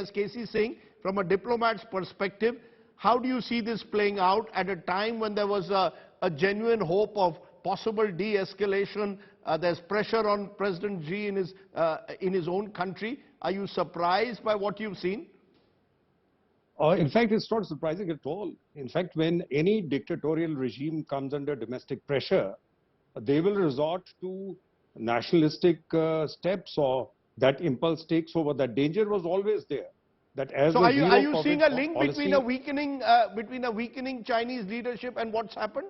As KC Singh, from a diplomat's perspective, how do you see this playing out at a time when there was a genuine hope of possible de-escalation? There's pressure on President Xi in his own country. Are you surprised by what you've seen? In fact, it's not surprising at all. In fact, when any dictatorial regime comes under domestic pressure, they will resort to nationalistic steps, or that impulse takes over. That danger was always there. That as so are you seeing a link between a weakening Chinese leadership and what's happened?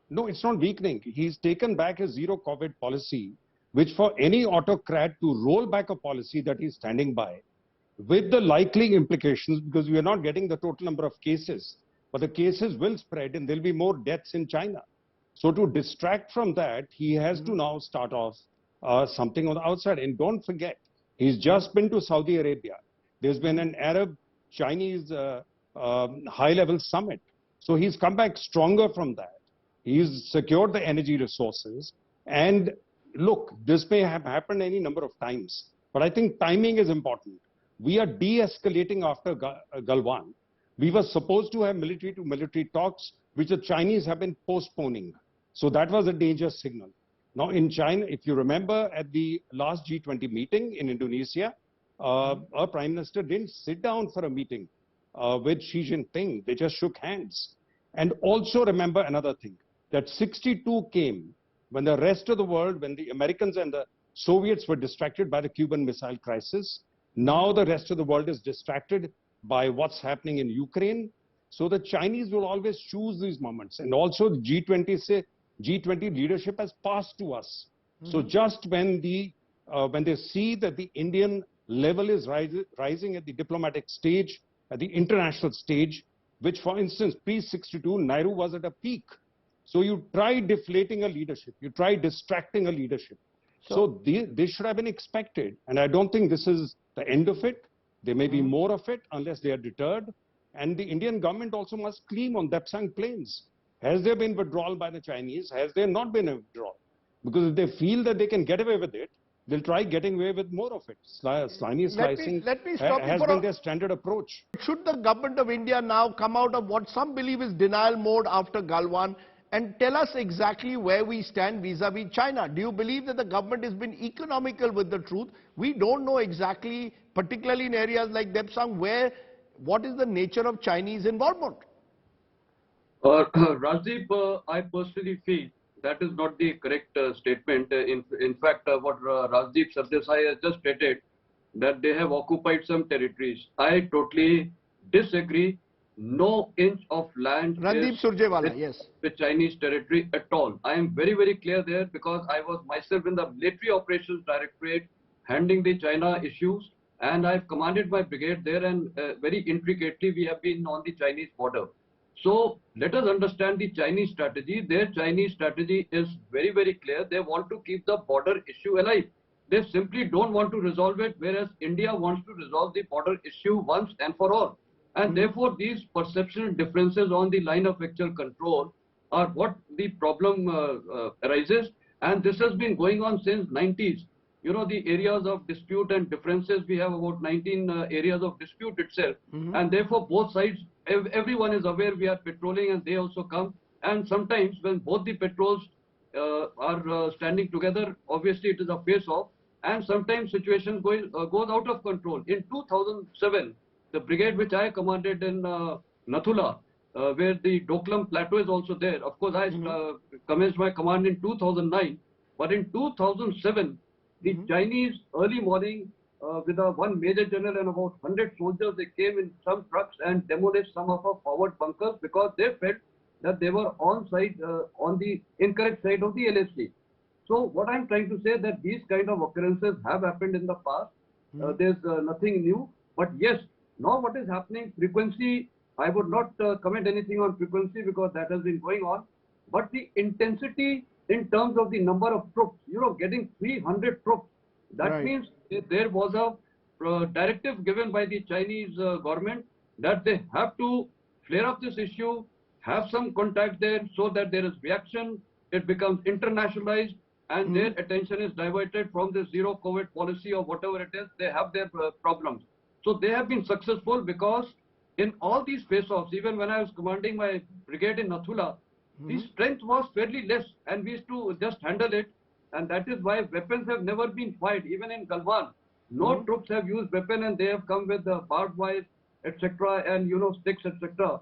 No, it's not weakening. He's taken back his zero COVID policy, which for any autocrat to roll back a policy that he's standing by, with the likely implications, because we are not getting the total number of cases, but the cases will spread and there'll be more deaths in China. So to distract from that, he has to now start off something on the outside. And don't forget, he's just been to Saudi Arabia. There's been an Arab-Chinese high-level summit. So he's come back stronger from that. He's secured the energy resources. And look, this may have happened any number of times, but I think timing is important. We are de-escalating after Galwan. We were supposed to have military-to-military talks, which the Chinese have been postponing. So that was a danger signal. Now in China, if you remember at the last G20 meeting in Indonesia, our Prime Minister didn't sit down for a meeting with Xi Jinping. They just shook hands. And also remember another thing, that 62 came when the rest of the world, when the Americans and the Soviets were distracted by the Cuban Missile Crisis. Now the rest of the world is distracted by what's happening in Ukraine. So the Chinese will always choose these moments. And also the G20 leadership has passed to us. So just when they see that the Indian level is rising at the diplomatic stage, at the international stage, which for instance, pre-62, Nehru was at a peak. So you try deflating a leadership, you try distracting a leadership. So this should have been expected. And I don't think this is the end of it. There may be more of it unless they are deterred. And the Indian government also must claim on Depsang plains. Has there been withdrawal by the Chinese? Has there not been a withdrawal? Because if they feel that they can get away with it, they'll try getting away with more of it. Slimy slicing has been their standard approach. Should the government of India now come out of what some believe is denial mode after Galwan and tell us exactly where we stand vis-a-vis China? Do you believe that the government has been economical with the truth? We don't know exactly, particularly in areas like Depsang, what is the nature of Chinese involvement? Rajdeep, I personally feel that is not the correct statement. In fact, what Rajdeep Sardesai has just stated, that they have occupied some territories. I totally disagree. No inch of land with Chinese territory at all. I am very, very clear there, because I was myself in the Military Operations Directorate handling the China issues, and I've commanded my brigade there, and very intricately we have been on the Chinese border. So let us understand the Chinese strategy. Their Chinese strategy is very, very clear. They want to keep the border issue alive. They simply don't want to resolve it, whereas India wants to resolve the border issue once and for all. And therefore, these perception differences on the line of actual control are what the problem arises. And this has been going on since 90s. You know, the areas of dispute and differences, we have about 19 areas of dispute itself. And therefore, both sides, everyone is aware we are patrolling, and they also come. And sometimes when both the patrols are standing together, obviously it is a face-off. And sometimes situations goes out of control. In 2007, the brigade which I commanded in Nathula, where the Doklam Plateau is also there. Of course, I commenced my command in 2009. But in 2007, the Chinese early morning with one major general and about 100 soldiers, they came in some trucks and demolished some of our forward bunkers, because they felt that they were on the incorrect side of the LFC. So what I'm trying to say, that these kind of occurrences have happened in the past. There's nothing new. But yes, now what is happening, frequency, I would not comment anything on frequency, because that has been going on. But the intensity in terms of the number of troops, you know, getting 300 troops, that means there was a directive given by the Chinese government that they have to flare up this issue, have some contact there, so that there is reaction, it becomes internationalized, and their attention is diverted from the zero COVID policy or whatever it is. They have their problems. So they have been successful because in all these face-offs, even when I was commanding my brigade in Nathula, the strength was fairly less and we used to just handle it. And that is why weapons have never been fired. Even in Galwan, no troops have used weapon and they have come with the barbed wire, etc. and, sticks, etc.